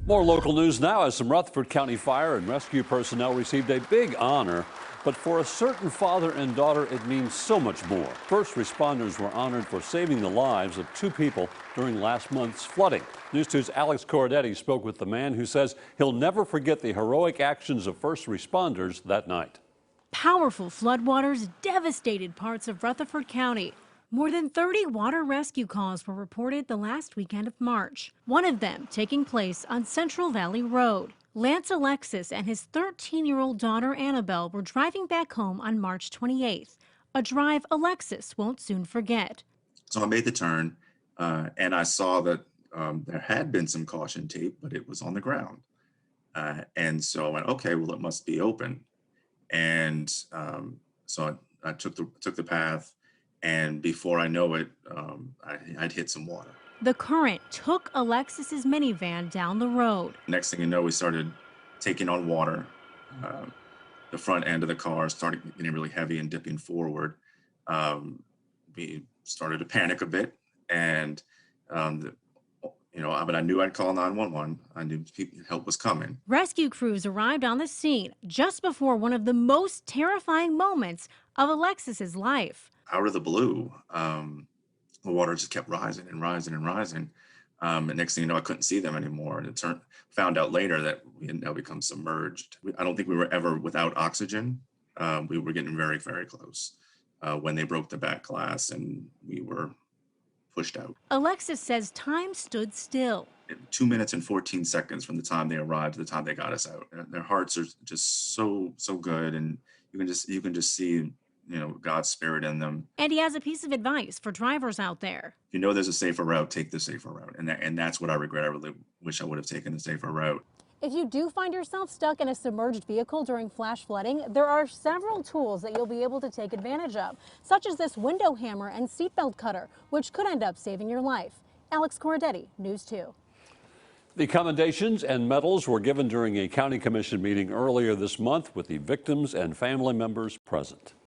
More local news now as some Rutherford County fire and rescue personnel received a big honor. But for a certain father and daughter, it means so much more. First responders were honored for saving the lives of two people during last month's flooding. News 2's Alex Corradetti spoke with the man who says he'll never forget the heroic actions of first responders that night. Powerful floodwaters devastated parts of Rutherford County. More than 30 water rescue calls were reported the last weekend of March, one of them taking place on Central Valley Road. Lance Alexis and his 13-year-old daughter Annabelle were driving back home on March 28th, a drive Alexis won't soon forget. So I made the turn and I saw that there had been some caution tape, but it was on the ground. And so I went, okay, well, it must be open. And so I took the path. And before I know it, I'd hit some water. The current took Alexis's minivan down the road. Next thing you know, we started taking on water. The front end of the car started getting really heavy and dipping forward. We started to panic a bit, and but I knew I'd call 911. I knew help was coming. Rescue crews arrived on the scene just before one of the most terrifying moments of Alexis's life. Out of the blue, the water just kept rising and rising and rising. And next thing you know, I couldn't see them anymore. And found out later that we had now become submerged. I don't think we were ever without oxygen. We were getting very, very close when they broke the back glass and we were pushed out. Alexis says time stood still. 2 minutes and 14 seconds from the time they arrived to the time they got us out. Their hearts are just so good, and you can just see God's spirit in them. And he has a piece of advice for drivers out there. If you know there's a safer route, take the safer route. And that's what I regret. I really wish I would have taken the safer route. If you do find yourself stuck in a submerged vehicle during flash flooding, there are several tools that you'll be able to take advantage of, such as this window hammer and seatbelt cutter, which could end up saving your life. Alex Corradetti, News 2. The commendations and medals were given during a county commission meeting earlier this month with the victims and family members present.